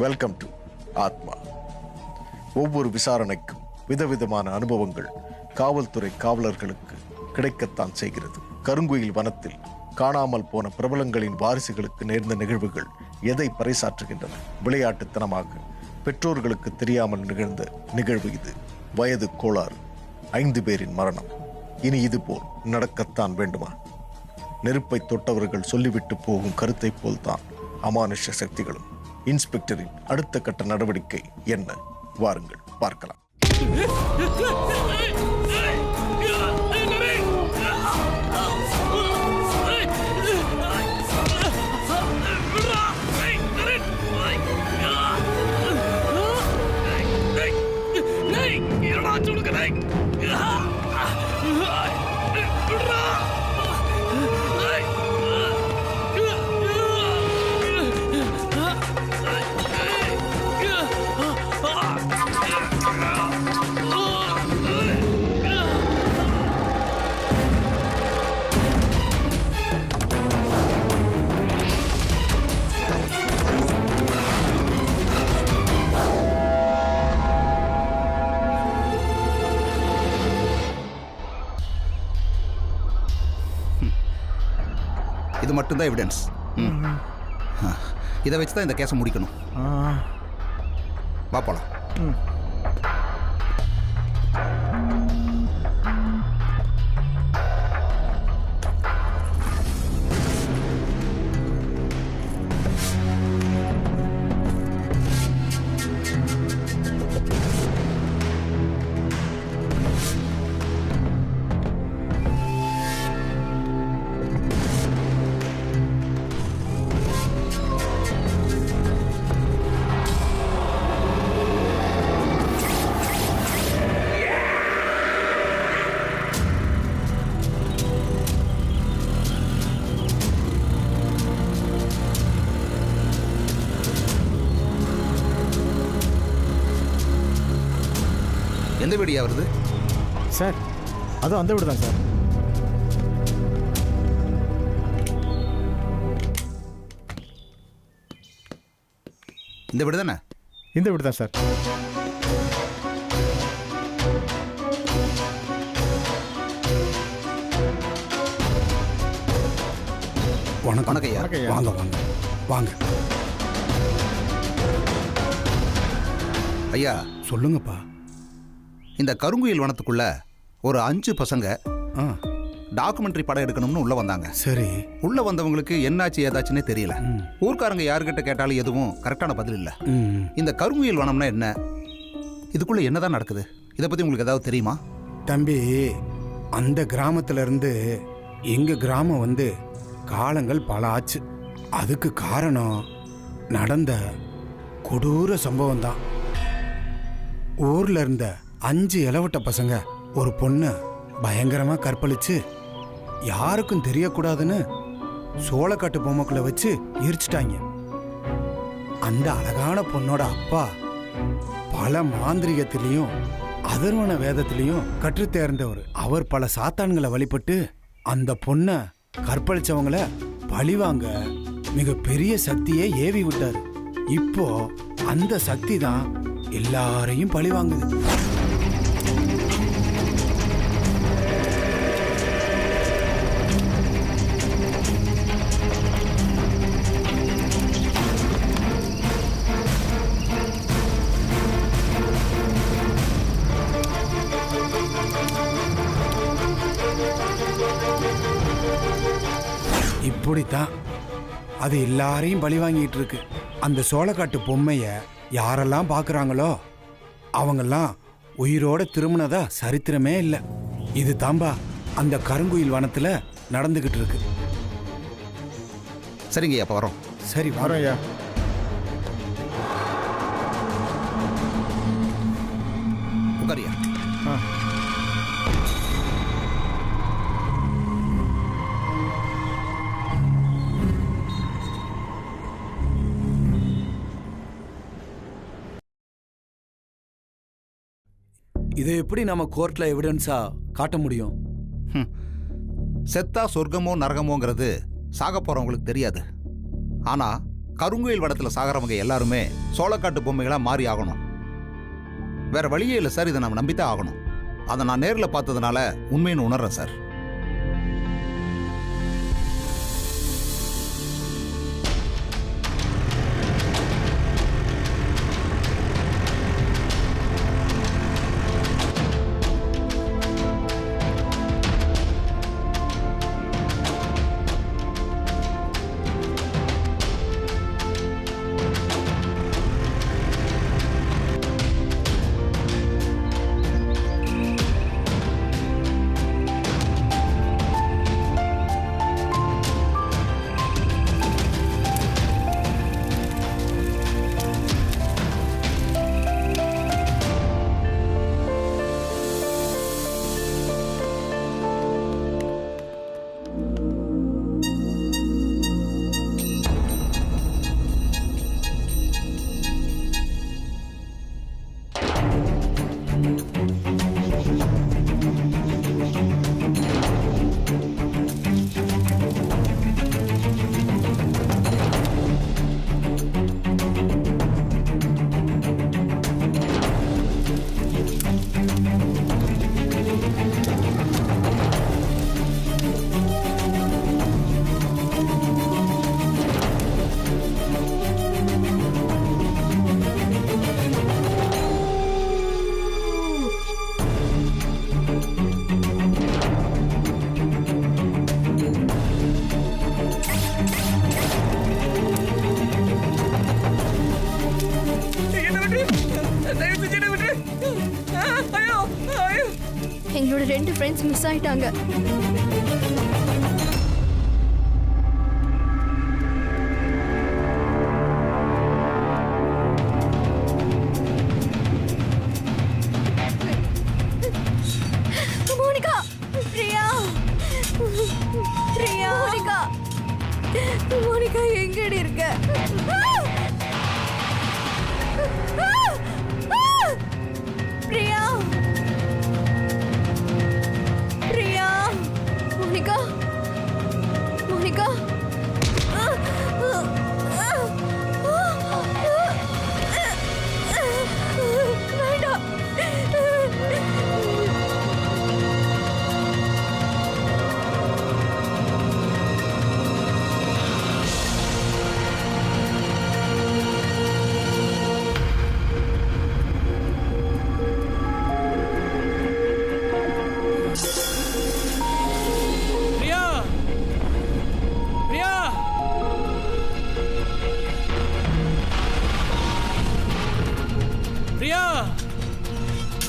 Welcome to ஆத்மா. ஒவ்வொரு விசாரணைக்கும் விதவிதமான அனுபவங்கள் காவல்துறை காவலர்களுக்கு கிடைக்கத்தான் செய்கிறது. கருங்குயில் வனத்தில் காணாமல் போன பிரபலங்களின் வாரிசுகளுக்கு நேர்ந்த நிகழ்வுகள் எதை பறைசாற்றுகின்றன? விளையாட்டுத்தனமாக பெற்றோர்களுக்கு தெரியாமல் நிகழ்ந்த நிகழ்வு இது. வயது கோளாறு, 5 பேரின் மரணம். இனி இது போல் நடக்கத்தான் வேண்டுமா? நெருப்பை தொட்டவர்கள் சொல்லிவிட்டு போகும் கருத்தை போல்தான் அமானுஷ சக்திகளும். இன்ஸ்பெக்டரின் அடுத்த கட்ட நடவடிக்கை என்ன? வாருங்கள் பார்க்கலாம். இது மட்டும்தான் எவிடன்ஸ். இதை வச்சு தான் இந்த கேஸை முடிக்கணும். வா போலாம். எந்த வீடியா வருது சார்? அதுவும் அந்த வீடு தான் சார். இந்த வீடு தானே? இந்த வீடு தான் சார். வணக்கம் ஐயா. வாங்க வாங்க வாங்க. ஐயா சொல்லுங்கப்பா. இந்த கருங்குயில் வனத்துக்குள்ள ஒரு 5 பசங்க டாக்குமெண்ட்ரி படம் எடுக்கணும்னு உள்ள வந்தாங்க. சரி. உள்ள வந்தவங்களுக்கு என்னாச்சு ஏதாச்சுன்னே தெரியல. ஊர்க்காரங்க யாருக்கிட்ட கேட்டாலும் எதுவும் கரெக்டான பதில் இல்லை. இந்த கருங்குயில் வனம்னா என்ன, இதுக்குள்ள என்னதான் நடக்குது, இதை பத்தி உங்களுக்கு ஏதாவது தெரியுமா? தம்பி, அந்த கிராமத்துல இருந்து எங்க கிராமம் வந்து காலங்கள் பல ஆச்சு. அதுக்கு காரணம் நடந்த கொடூர சம்பவம் தான். ஊர்ல இருந்த 5 இளவட்ட பசங்க ஒரு பொண்ணு பயங்கரமா கற்பழிச்சு யாருக்கும் தெரியக்கூடாதுன்னு சோளக்காட்டு பொம்மைக்குள்ள வச்சு எரிச்சிட்டாங்க. அந்த அழகான பொண்ணோட அப்பா பல மாந்திரிகத்திலையும் அதர்வன வேதத்திலையும் கற்று தேர்ந்தவர். அவர் பல சாத்தான்களை வழிபட்டு அந்த பொண்ணை கற்பழிச்சவங்கள பழிவாங்க மிக பெரிய சக்தியை ஏவி விட்டாரு. இப்போ அந்த சக்தி தான் எல்லாரையும் பழிவாங்குது. இப்படித்தான் அது எல்லாரையும் பழி வாங்கிட்டு இருக்கு. அந்த சோளக்காட்டு பொம்மைய யாரெல்லாம் பாக்குறாங்களோ அவங்கெல்லாம் உயிரோட திரும்பினதா சரித்திரமே இல்லை. இது தாம்பா அந்த கருங்குயில் வனத்துல நடந்துகிட்டு இருக்கு. சரிங்க அப்ப வரோம். சரி வரோம் ஐயா. உட்காரியா. இதை எப்படி நம்ம கோர்ட்ல எவிடன்ஸா காட்ட முடியும்? செத்தா சொர்க்கமோ நரகமோங்கிறது சாக போறவங்களுக்கு தெரியாது. ஆனா கருங்குயில் வனத்தில் சாகிறவங்க எல்லாருமே சோளக்காட்டு பொம்மைகளா மாறி ஆகணும். வேற வழியே இல்லை சார். இதை நம்ம நம்பித்தான் ஆகணும். அதை நான் நேரில் பார்த்ததுனால உண்மைன்னு உணர்றேன் சார். எங்களோட 2 ஃப்ரெண்ட்ஸ் மிஸ் ஆயிட்டாங்க. Monica, Priya, Priya, Monica, Monica எங்கடி இருக்க? பிரியா, பிரியா, மோனிகா, மோனிகா, வேண்டாம்.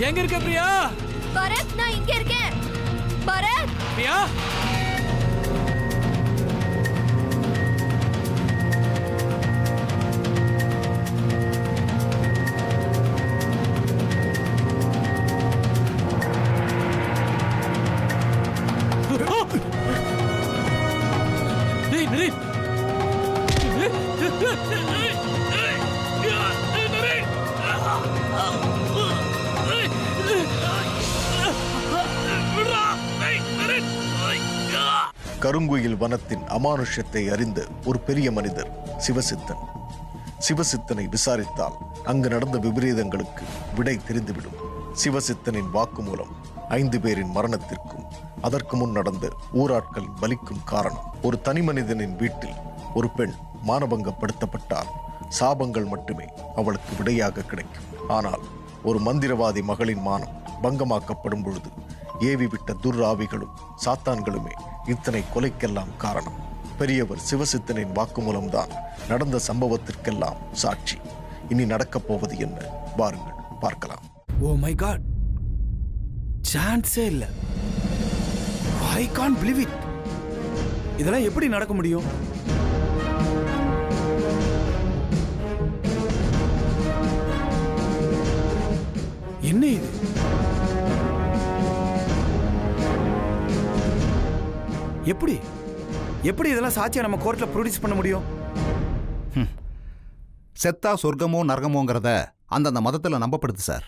எங்க இருக்க பிரியா? பரத், நான் இங்க இருக்கேன். பரத், பிரியா, டேய் நரேன், கருங்குயில் வனத்தின் அமானுஷ்யத்தை அறிந்த ஒரு பெரிய மனிதர் சிவசித்தன். சிவசித்தனை விசாரித்தால் அங்கு நடந்த விபரீதங்களுக்கு விடை தெரிந்துவிடும். சிவசித்தனின் வாக்குமூலம் 5 பேரின் மரணத்திற்கும் அதற்கு முன் நடந்த ஊராட்களின் பலிக்கும் காரணம். ஒரு தனி மனிதனின் வீட்டில் ஒரு பெண் மானபங்கப்படுத்தப்பட்டால் சாபங்கள் மட்டுமே அவளுக்கு விடையாக கிடைக்கும். ஆனால் ஒரு மந்திரவாதி மகளின் மானம் பங்கமாக்கப்படும் பொழுது ஏவி விட்ட துர்ராவிகளும் சாத்தான்களுமே இத்தனை கொலைக்கெல்லாம் காரணம். பெரியவர் சிவசித்தனின் வாக்குமூலம்தான் நடந்த சம்பவத்திற்கெல்லாம் சாட்சி. இனி நடக்கப் போவது என்ன? வாருங்கள் பார்க்கலாம். ஓ மை காட், சான்ஸே இல்ல. I can't believe it. இதெல்லாம் எப்படி நடக்க முடியும்? என்ன இது? எப்படி எப்படி இதெல்லாம் சாட்சியா நம்ம கோர்ட்ல ப்ரொடியூஸ் பண்ண முடியும்? செத்தா சொர்க்கமோ நரகமோங்கிறத அந்தந்த மதத்தில் நம்பப்படுது சார்.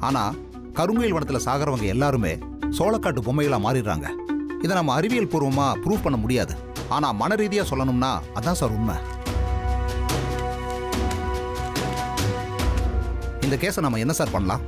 ஆனால் கருங்குயில் வனத்தில் சாகிறவங்க எல்லாருமே சோளக்காட்டு பொம்மைகளாக மாறிடுறாங்க. இதை நம்ம அறிவியல் பூர்வமாக ப்ரூவ் பண்ண முடியாது. ஆனால் மன ரீதியாக சொல்லணும்னா அதான் சார் உண்மை. இந்த கேஸை நம்ம என்ன சார் பண்ணலாம்?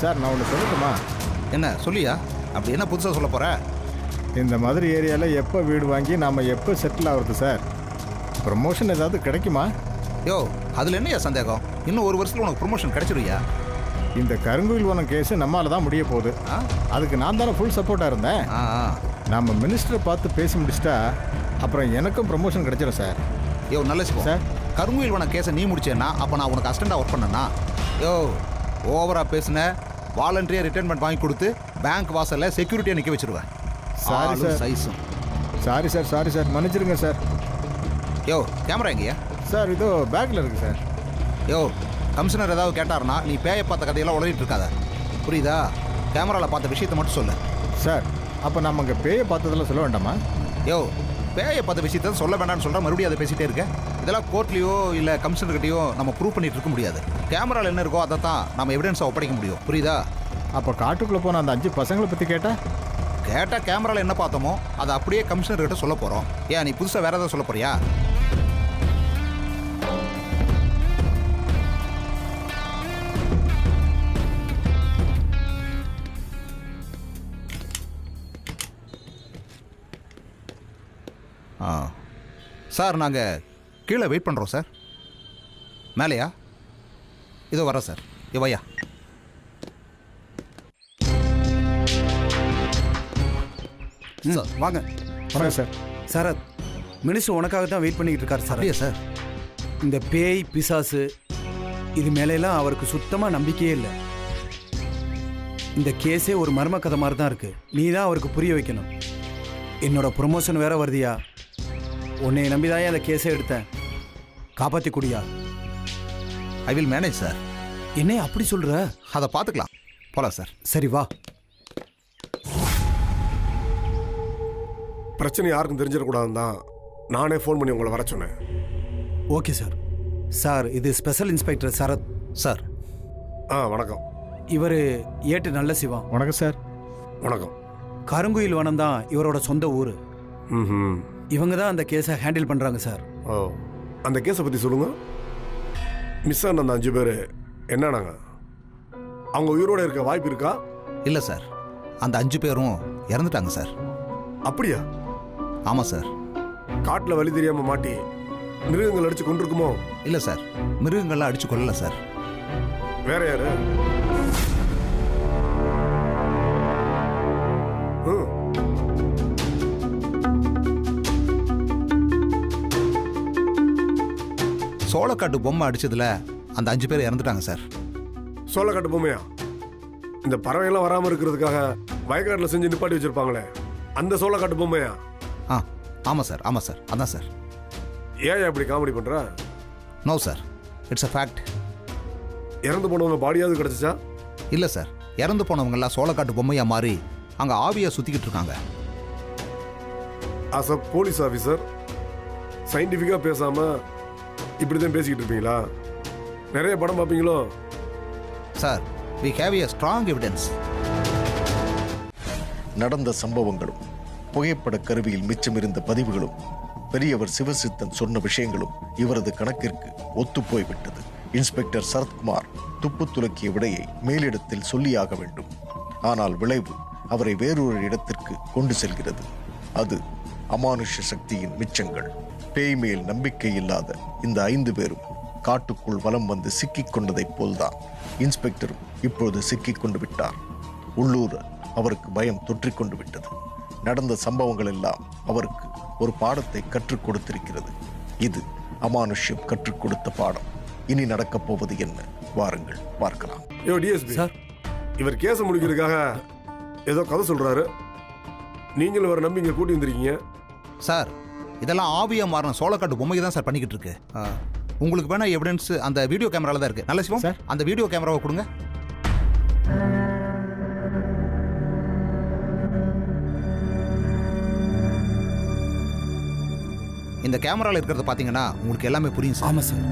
சார் நான் ஒன்று சொல்லட்டுமா? என்ன சொல்லியா? அப்படி என்ன புதுசாக சொல்ல போற? இந்த மாதிரி ஏரியாவில் எப்போ வீடு வாங்கி நாம் எப்போ செட்டில் ஆகுறது சார்? ப்ரமோஷன் ஏதாவது கிடைக்குமா? யோ, அதில் என்னையா சந்தேகம்? இன்னும் ஒரு வருஷத்தில் உனக்கு ப்ரொமோஷன் கிடைச்சிருவியா? இந்த கருங்குயில் வனம் கேஸு நம்மளால தான் முடிய போகுது. அதுக்கு நான் தானே ஃபுல் சப்போர்ட்டாக இருந்தேன். நம்ம மினிஸ்டரை பார்த்து பேசி முடிச்சிட்டா அப்புறம் எனக்கும் ப்ரமோஷன் கிடைச்சிடும் சார். யோ நல்ல சார், கருங்குயில் வன கேஸை நீ முடிச்சேன்னா அப்போ நான் உனக்கு அசிஸ்டண்டாக ஒர்க் பண்ணேன்னா? யோ ஓவராக பேசுன, வாலண்டரியாக ரிட்டைர்மெண்ட் வாங்கி கொடுத்து பேங்க் வாசலில் செக்யூரிட்டியாக நிற்க வச்சிருவேன். Sorry sir. சைஸும் சாரி சார் மன்னிச்சிருங்க சார். யோ கேமரா எங்கேயா? சார் இதோ பேக்கில் இருக்குது சார். யோ கமிஷனர் ஏதாவது கேட்டாருன்னா நீ பேயை பார்த்த கதையெல்லாம் உளறிட்டு இருக்காத, புரியுதா? கேமராவில் பார்த்த விஷயத்தை மட்டும் சொல்லு. சார் அப்போ நம்ம அங்கே பேயை பார்த்ததெல்லாம் சொல்ல வேண்டாமா? யோ பேயை பார்த்த விஷயத்த சொல்ல வேண்டாம்னு சொல்கிற, மறுபடியும் அதை பேசிகிட்டே இருக்க. இதெல்லாம் கோர்ட்லேயோ இல்லை கமிஷனர்கிட்டையோ நம்ம ப்ரூவ் பண்ணிட்டு இருக்க முடியாது. கேமராவில் என்ன இருக்கோ அதை தான் நம்ம எவிடன்ஸை ஒப்படைக்க முடியும், புரியுதா? அப்போ காட்டுக்குள்ளே போன அந்த 5 பசங்களை பற்றி கேட்டால் கேமராவில் என்ன பார்த்தோமோ அதை அப்படியே கமிஷனர்கிட்ட சொல்ல போகிறோம். ஏன் நீ புதுசாக வேறு ஏதாவது சொல்ல போறியா? சார் நாங்கள் கீழே வெயிட் பண்ணுறோம் சார். மேலையா? இதோ வரோம் சார். இவையா சார் வாங்க. வணக்கம் சார். சரத், மினிஸ்டர் உனக்காக தான் வெயிட் பண்ணிக்கிட்டு இருக்காரு சார். அப்படியா சார்? இந்த பேய் பிசாசு இது மேலெல்லாம் அவருக்கு சுத்தமாக நம்பிக்கையே இல்லை. இந்த கேஸே ஒரு மர்ம கதை மாதிரி தான் இருக்குது. நீ தான் அவருக்கு புரிய வைக்கணும். என்னோட ப்ரொமோஷன் வேற வருதியா? உன்னை நம்பிதாயே அந்த கேஸை எடுத்தேன். காப்பாற்றி குடியா. I will manage sir. என்ன அப்படி சொல்கிற? அதை பார்த்துக்கலாம், போகலாம் சார். சரி வா. பிரச்சனை யாருக்கும் தெரிஞ்சிடக்கூடாதுன்னு தான் நானே ஃபோன் பண்ணி உங்களை வர சொன்னேன். Okay sir. சார் இது ஸ்பெஷல் இன்ஸ்பெக்டர் சரத் சார். வணக்கம். இவர் ஏட்டு நல்ல சிவா. வணக்கம் சார். வணக்கம். கருங்குயில் வனம் தான் இவரோட சொந்த ஊர். ம். இவங்க தான் அந்த கேஸை ஹேண்டில் பண்ணுறாங்க சார். ஓ, அந்த கேஸை பற்றி சொல்லுங்க. மிஸ் ஆன அந்த 5 பேர் என்னன்னாங்க? அவங்க உயிரோடு இருக்க வாய்ப்பு இருக்கா? இல்லை சார், அந்த 5 பேரும் இறந்துட்டாங்க சார். அப்படியா? ஆமாம் சார். காட்டில் வழி தெரியாமல் மாட்டி மிருகங்கள் அடிச்சு கொண்டிருக்குமோ? இல்லை சார், மிருகங்கள்லாம் அடிச்சு கொள்ளல சார். வேற யாரு? சோளக்காட்டு பொம்மை அடிச்சதுல அந்த 5 பேர் இறந்துட்டாங்க சார். சோளக்காட்டு பொம்மையா? இந்த பறவைகள்லாம் வராமல் இருக்கிறதுக்காக வயக்காட்டில் செஞ்சு நிப்பாட்டி வச்சிருப்பாங்களே, அந்த சோளக்காட்டு பொம்மையா? ஆமாம் சார், ஆமாம் சார், அதான் சார். ஏன் இப்படி காமெடி பண்ற? No sir, it's a fact. இறந்து போனவங்க பாடியாவது கிடைச்சிச்சா? இல்லை சார், இறந்து போனவங்கெல்லாம் சோளக்காட்டு பொம்மையாக மாறி அங்கே ஆவியாக சுற்றிக்கிட்டு இருக்காங்க. ஆஸ் அ போலீஸ் ஆஃபீஸர் சயின்டிஃபிக்காக பேசாமல் இப்படி தான் பேசிக்கிட்டு இருப்பீங்களா? நிறைய படம் பார்ப்பீங்களோ? Sir, we have a strong evidence. நடந்த சம்பவங்களும் புகைப்பட கருவியில் மிச்சமிருந்த பதிவுகளும் பெரியவர் சிவசித்தன் சொன்ன விஷயங்களும் இவரது கணக்கிற்கு ஒத்துப்போய்விட்டது. இன்ஸ்பெக்டர் சரத்குமார் துப்பு துலக்கிய விடையை மேலிடத்தில் சொல்லியாக வேண்டும். ஆனால் விளைவு அவரை வேறொரு இடத்திற்கு கொண்டு செல்கிறது. அது அமானுஷ சக்தியின் மிச்சங்கள். பேய் மேல் நம்பிக்கை இல்லாத இந்த 5 பேரும் காட்டுக்குள் வலம் வந்து சிக்கிக் கொண்டதைப் போல்தான் இன்ஸ்பெக்டரும் இப்பொழுது சிக்கிக் கொண்டு விட்டார். உள்ளூர அவருக்கு பயம் தொற்றிக்கொண்டு விட்டது. நடந்த சம்பவங்கள் எல்லாம் அவருக்கு ஒரு பாடத்தை கற்றுக் கொடுத்திருக்கிறது. இது அமானுஷ்யம் கற்றுக் கொடுத்த பாடம். இனி நடக்கப் போவது என்ன? வாருங்கள் பார்க்கலாம். டிஎஸ்பி சார், இவர் கேஸை முடிக்கிறதுக்காக ஏதோ கதை சொல்றாரு. நீங்களும் ஒரு நம்பி இங்கே கூட்டி வந்திருக்கீங்க. சார் இதெல்லாம் ஆவியா மாறின சோளக்காட்டு பொம்மைக்கு தான் சார் பண்ணிக்கிட்டு இருக்கு. உங்களுக்கு வேணா எவிடன்ஸ் அந்த வீடியோ கேமரால தான் இருக்கு. நல்ல சிவம் சார். அந்த வீடியோ கேமராவை கொடுங்க. இந்த கேமரால இருக்கிறத பாத்தீங்கன்னா உங்களுக்கு எல்லாமே புரியும் சார். ஆமா சார்.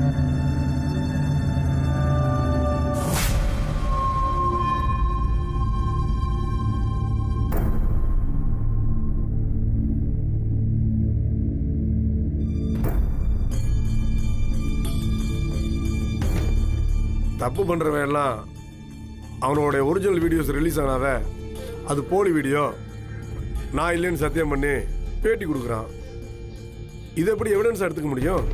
தப்பு பண்ணுறவன் எல்லாம் அவனோட ஒரிஜினல் வீடியோஸ் ரிலீஸ் ஆனாவ அது போலி வீடியோ, நான் இல்லைன்னு சத்தியம் பண்ணி பேட்டி கொடுக்குறான். இது எப்படி எவிடன்ஸ் எடுத்துக்க முடியும்?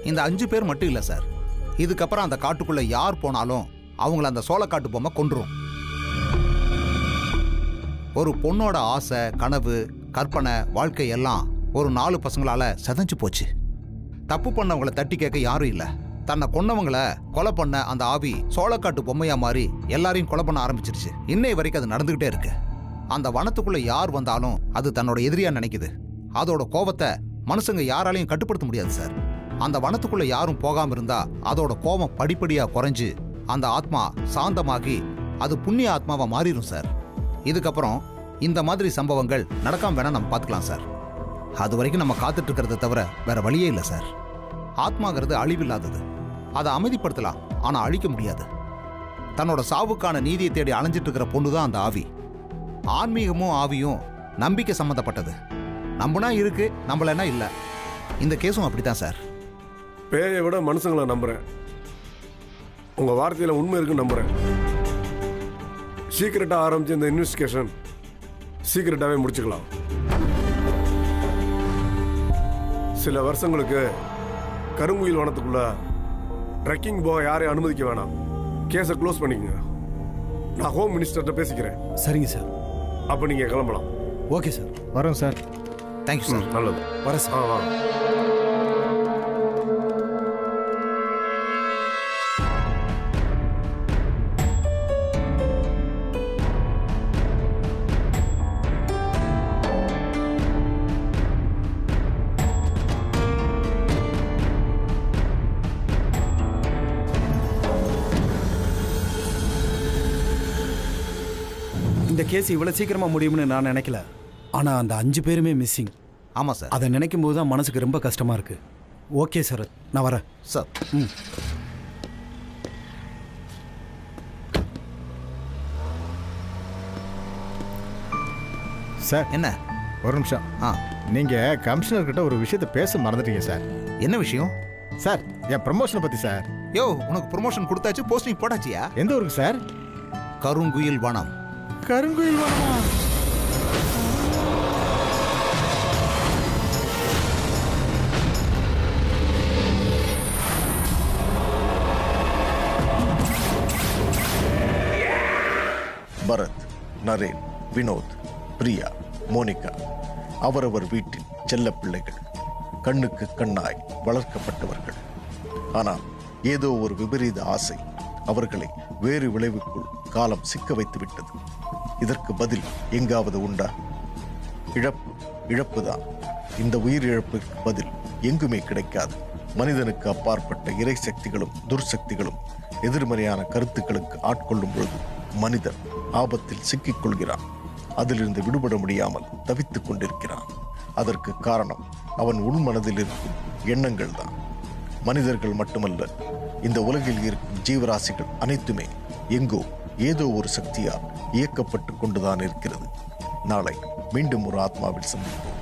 இந்த 5 பேர் மட்டும் இல்ல சார், இதுக்கப்புறம் அந்த காட்டுக்குள்ள யார் போனாலும் அவங்கள அந்த சோளக்காட்டு பொம்மை கொன்றும். ஒரு பொண்ணோட ஆசை, கனவு, கற்பனை, வாழ்க்கை எல்லாம் ஒரு 4 பசங்களால செதஞ்சு போச்சு. தப்பு பண்ணவங்களை தட்டி கேட்க யாரும் இல்ல. தன்னை கொன்னவங்களை கொலை பண்ண அந்த ஆவி சோளக்காட்டு பொம்மையா மாறி எல்லாரையும் கொலை பண்ண ஆரம்பிச்சிருச்சு. இன்னை வரைக்கும் அது நடந்துகிட்டே இருக்கு. அந்த வனத்துக்குள்ள யார் வந்தாலும் அது தன்னோட எதிரியா நினைக்குது. அதோட கோபத்தை மனுஷங்க யாராலையும் கட்டுப்படுத்த முடியாது சார். அந்த வனத்துக்குள்ள யாரும் போகாம இருந்தா அதோட கோபம் படிப்படியா குறைஞ்சு அந்த ஆத்மா சாந்தமாகி அது புண்ணிய ஆத்மாவா மாறிடும் சார். இதுக்கப்புறம் இந்த மாதிரி சம்பவங்கள் நடக்காம வேணா நம்ம பார்த்துக்கலாம் சார். அது வரைக்கும் நம்ம காத்துட்டு இருக்கிறத தவிர வேற வழியே இல்லை சார். ஆத்மாங்கிறது அழிவில்லாதது. அதை அமைதிப்படுத்தலாம், ஆனா அழிக்க முடியாது. தன்னோட சாவுக்கான நீதியை தேடி அலைஞ்சிட்டு இருக்கிற பொண்ணு தான் அந்த ஆவி. ஆன்மீகமும் ஆவியும் நம்பிக்கை சம்பந்தப்பட்டது. நம்புனா இருக்கு, நம்பலன்னா இல்ல. இந்த கேஸும் அப்படித்தான் சார். பேயை விட மனுஷங்களை நம்புறேன். உங்க வார்த்தையில உண்மை இருக்குன்னு நம்புறேன். சீக்கிரட்டா ஆரம்பிச்சு இந்த இன்வெஸ்டிகேஷன் சீக்கிரட்டாவே முடிச்சுக்கலாம். சில வருஷங்களுக்கு கருங்குயில் வனத்துக்குள்ள ட்ரெக்கிங் போக யாரையும் அனுமதிக்க வேணாம். கேஸை க்ளோஸ் பண்ணிக்கங்க. நான் ஹோம் மினிஸ்டர்கிட்ட பேசிக்கிறேன். சரிங்க சார். அப்போ நீங்க கிளம்பலாம். Okay sir. வரோம் சார். Thank you sir. நல்லது. வர சார். வா. இந்த கேஸ் இவ்வளவு சீக்கிரமா முடியும்னு நான் நினைக்கல. ஆனா அந்த 5 பேருமே மிஸ்ஸிங். ஆமா சார். அதை நினைக்கும் போது தான் மனசுக்கு ரொம்ப கஷ்டமா இருக்கு. ஓகே சார், நான் வரேன் சார். சார் என்ன? ஒரு நிமிஷம். நீங்க கமிஷனர் கிட்ட ஒரு விஷயத்தை பேச மறந்துட்டீங்க சார். என்ன விஷயம் சார்? என் ப்ரமோஷனை பத்தி சார். யோ, உனக்கு ப்ரமோஷன் கொடுத்தாச்சு, போஸ்டிங் போட்டாச்சியா? எந்த ஊருக்கு சார்? கருங்குயில் வனம். கருங்குயில் வனமா? பரத், நரேன், வினோத், பிரியா, மோனிகா அவரவர் வீட்டின் செல்ல பிள்ளைகள், கண்ணுக்கு கண்ணாய் வளர்க்கப்பட்டவர்கள். ஆனால் ஏதோ ஒரு விபரீத ஆசை அவர்களை வேறு விளைவுக்குள் காலம் சிக்க வைத்து விட்டது. இதற்கு பதில் எங்காவது உண்டா? இழப்புதான். இந்த உயிரிழப்புக்கு பதில் எங்குமே கிடைக்காது. மனிதனுக்கு அப்பாற்பட்ட இறை சக்திகளும் துர்சக்திகளும் எதிர்மறையான கருத்துக்களுக்கு ஆட்கொள்ளும் பொழுது மனிதன் ஆபத்தில் சிக்கிக் கொள்கிறான். அதிலிருந்து விடுபட முடியாமல் தவித்துக் கொண்டிருக்கிறான். அதற்கு காரணம் அவன் உள்மனதில் இருக்கும் எண்ணங்கள் தான். மனிதர்கள் மட்டுமல்ல, இந்த உலகில் இருக்கும் ஜீவராசிகள் அனைத்துமே எங்கோ ஏதோ ஒரு சக்தியால் இயக்கப்பட்டு கொண்டுதான் இருக்கிறது. நாளை மீண்டும் ஒரு ஆத்மாவில் சந்திப்போம்.